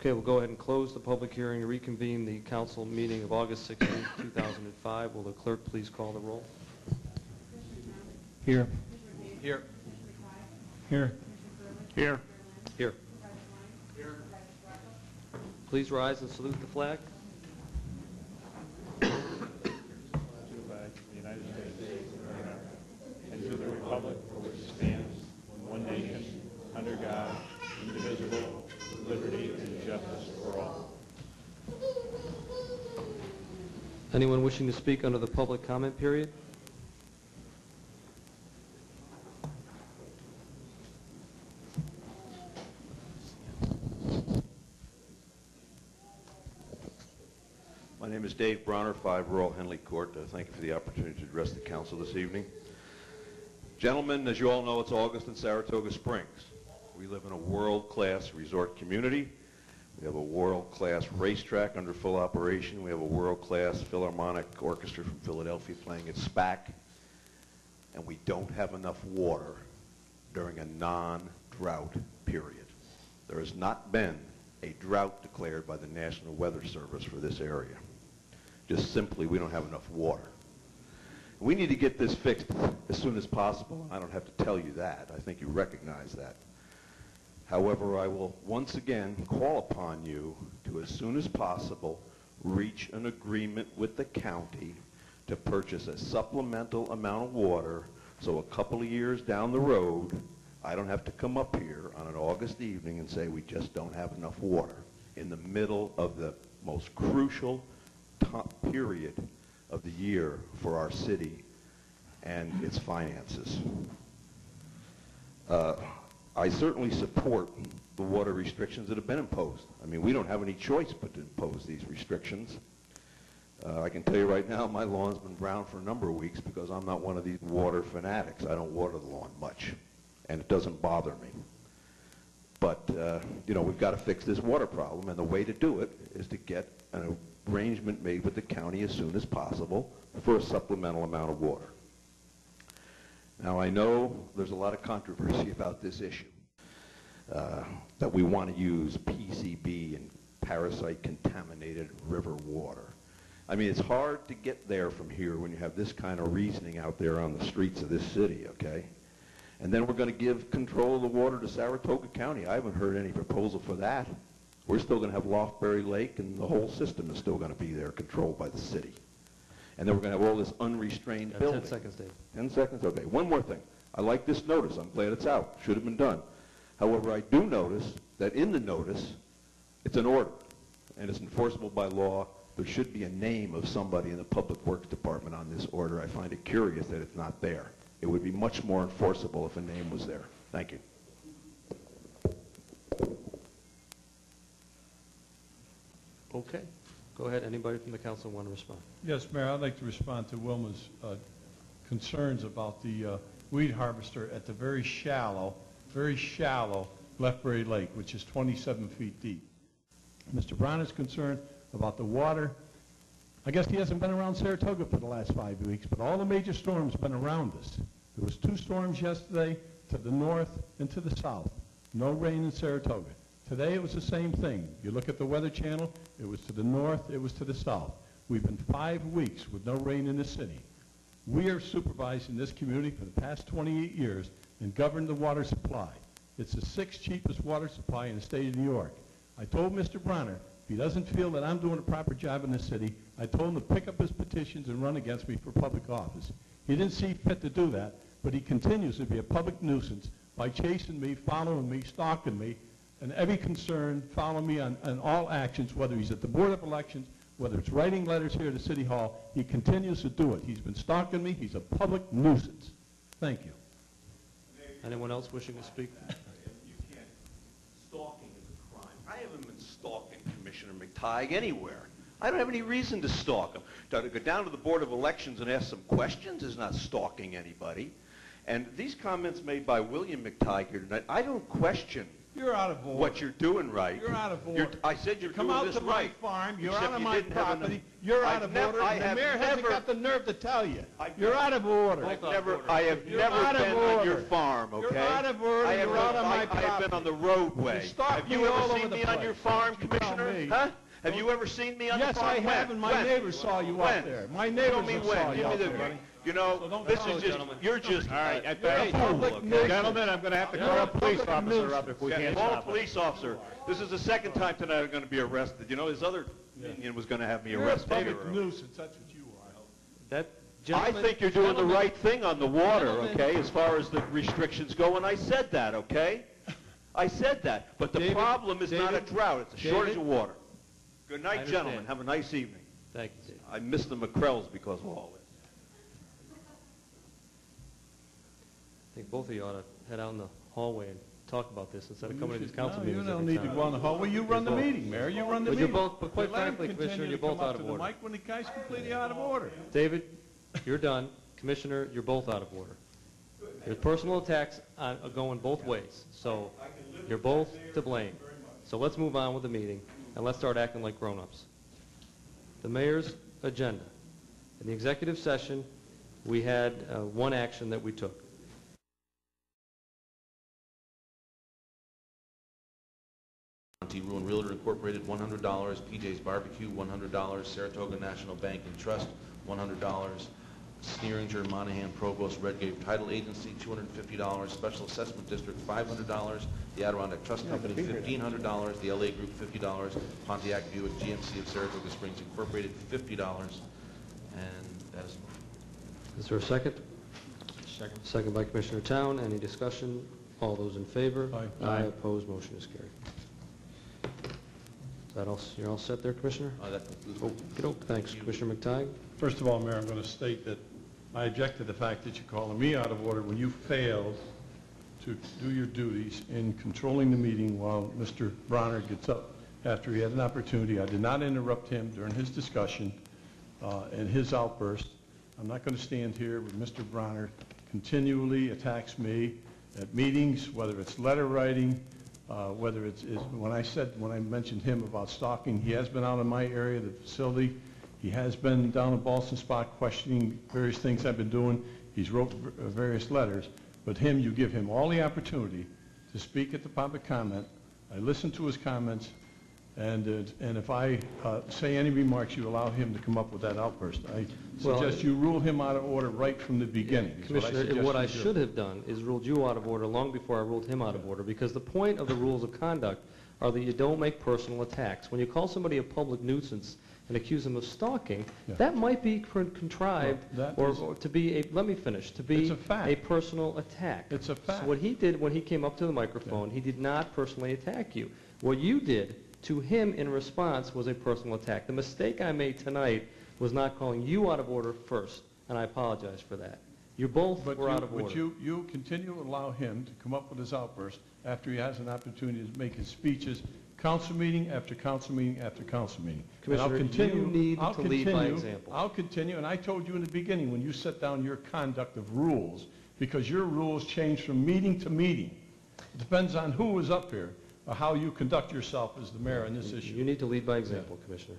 Okay, we'll go ahead and close the public hearing and reconvene the council meeting of August 16, 2005. Will the clerk please call the roll? Here. Here. Here. Here. Here. Please rise and salute the flag. To the flag of the United States of America, and to the republic for which it stands, one nation, under God, indivisible, with liberty and justice for all. Anyone wishing to speak under the public comment period? My name is Dave Bronner, 5 Royal Henley Court. Thank you for the opportunity to address the council this evening. Gentlemen, as you all know, it's August in Saratoga Springs. We live in a world-class resort community. We have a world-class racetrack under full operation. We have a world-class Philharmonic Orchestra from Philadelphia playing at SPAC. And we don't have enough water during a non-drought period. There has not been a drought declared by the National Weather Service for this area. Just simply, we don't have enough water. We need to get this fixed as soon as possible. I don't have to tell you that. I think you recognize that. However, I will once again call upon you to, as soon as possible, reach an agreement with the county to purchase a supplemental amount of water so a couple of years down the road, I don't have to come up here on an August evening and say we just don't have enough water in the middle of the most crucial period of the year for our city and its finances. I certainly support the water restrictions that have been imposed. I mean, we don't have any choice but to impose these restrictions. I can tell you right now, my lawn's been brown for a number of weeks because I'm not one of these water fanatics. I don't water the lawn much, and it doesn't bother me. But, you know, we've got to fix this water problem, and the way to do it is to get an arrangement made with the county as soon as possible for a supplemental amount of water. Now, I know there's a lot of controversy about this issue, that we want to use PCB and parasite-contaminated river water. I mean, it's hard to get there from here when you have this kind of reasoning out there on the streets of this city, okay? And then we're going to give control of the water to Saratoga County. I haven't heard any proposal for that. We're still going to have Loftbury Lake, and the whole system is still going to be there, controlled by the city. And then we're going to have all this unrestrained building. 10 seconds, Dave. 10 seconds? Okay. One more thing. I like this notice. I'm glad it's out. Should have been done. However, I do notice that in the notice, it's an order, and it's enforceable by law. There should be a name of somebody in the Public Works Department on this order. I find it curious that it's not there. It would be much more enforceable if a name was there. Thank you. Okay. Go ahead. Anybody from the council want to respond? Yes, Mayor, I'd like to respond to Wilma's concerns about the weed harvester at the very shallow Loftbury Lake, which is 27 feet deep. Mr. Brown is concerned about the water. I guess he hasn't been around Saratoga for the last 5 weeks, but all the major storms have been around us. There was 2 storms yesterday to the north and to the south. No rain in Saratoga. Today it was the same thing. You look at the Weather Channel, it was to the north, it was to the south. We've been 5 weeks with no rain in the city. We are supervising this community for the past 28 years and govern the water supply. It's the 6th cheapest water supply in the state of New York. I told Mr. Bronner, if he doesn't feel that I'm doing a proper job in the city, I told him to pick up his petitions and run against me for public office. He didn't see fit to do that, but he continues to be a public nuisance by chasing me, following me, stalking me, and every concern, following me on all actions, whether he's at the Board of Elections, whether it's writing letters here to City Hall, he continues to do it. He's been stalking me. He's a public nuisance. Thank you. Anyone else wishing to speak? You can't. Stalking is a crime. I haven't been stalking Commissioner McTygue anywhere. I don't have any reason to stalk him. To go down to the Board of Elections and ask some questions is not stalking anybody. And these comments made by William McTygue here tonight, I don't question You're out of order. what you're doing right. You're out of order. I said you're Come doing out this to my right. farm, you're Except out of you my didn't have property, enough- you're out I've of never- order, I and the have mayor hasn't never- got the nerve to tell you. I've You're never- out of order. I have You're never out of been on your order. farm, okay? You're out of order, I have you're been- out of my I have been property. on the roadway. You stalk Have you me all ever over seen the me on your place. farm, You tell Commissioner? me. Huh? Have you ever seen me on the Yes, farm? I have, and my neighbors saw you out When? there. My Tell neighbors me saw when. you Give out me the, there. you know, So don't this follow, is just, gentlemen. you're just All right, a You're a public fool, okay? nuisance. Gentlemen, I'm going to have to You're call a a police public officer nuisance. up if we Yeah, can't call a stop it. police officer. This is the second time tonight I'm going to be arrested. You know, his other minion was going to have me You're a arrested. public nuisance, that's what you are. That, I gentlemen, think you're doing the gentlemen, right thing on the water, Gentlemen. okay, as far as the restrictions go, and I said that, okay? I said that. But the David, problem is not a David, drought, it's a shortage David. of water. Good I night, understand. gentlemen. Have a nice evening. Thank you, Dave. I miss the McCrells because of all this. I think both of you ought to head out in the hallway and talk about this instead of coming to these council No, meetings you don't every need to time. go on the hallway. You run the both. meeting, Mayor. You run the Well, you're meeting. both- but quite Let him frankly, continue Commissioner, to you're both come up out of to the order. mic when the guy's completely out of order. David, you're done. Commissioner, you're both out of order. Your personal attacks are going both ways, so you're both to blame. So let's move on with the meeting, and let's start acting like grown-ups. The mayor's agenda. In the executive session, we had one action that we took. Ruin Realtor Incorporated, $100. PJ's Barbecue, $100. Saratoga National Bank and Trust, $100. Sneeringer, Monahan, Provost, Redgrave Title Agency, $250. Special Assessment District, $500. The Adirondack Trust Company, $1,500. The LA Group, $50. Pontiac Buick GMC of Saratoga Springs Incorporated, $50. And that is Is there a second? Second. Second by Commissioner Town. Any discussion? All those in favor? Aye. Aye. Opposed? Motion is carried. Is that all? You're all set there, Commissioner? that concludes. Okey-doke. Thanks, Commissioner McTygue. First of all, Mayor, I'm going to state that I object to the fact that you're calling me out of order when you failed to do your duties in controlling the meeting while Mr. Bronner gets up after he had an opportunity. I did not interrupt him during his discussion and his outburst. I'm not going to stand here with Mr. Bronner continually attacks me at meetings, whether it's letter writing, whether it's when I mentioned him about stalking, he has been out in my area, the facility. He has been down at Ballston Spot questioning various things I've been doing. He's wrote various letters. But him, you give him all the opportunity to speak at the public comment. I listen to his comments, and if I say any remarks, you allow him to come up with that outburst. I suggest you rule him out of order right from the beginning. Commissioner, what I should have done is ruled you out of order long before I ruled him out of order, because the point of the rules of conduct are that you don't make personal attacks. When you call somebody a public nuisance and accuse them of stalking, that might be contrived or to be a, let me finish, to be a personal attack. It's a fact. So what he did when he came up to the microphone, he did not personally attack you. What you did to him in response was a personal attack. The mistake I made tonight was not calling you out of order first, and I apologize for that. You both were out of order. But you continue to allow him to come up with his outburst after he has an opportunity to make his speeches, council meeting after council meeting after council meeting. Commissioner, you need to lead by example. I'll continue, and I told you in the beginning when you set down your conduct of rules, because your rules change from meeting to meeting. It depends on who is up here, or how you conduct yourself as the mayor on this issue. You need to lead by example, Commissioner.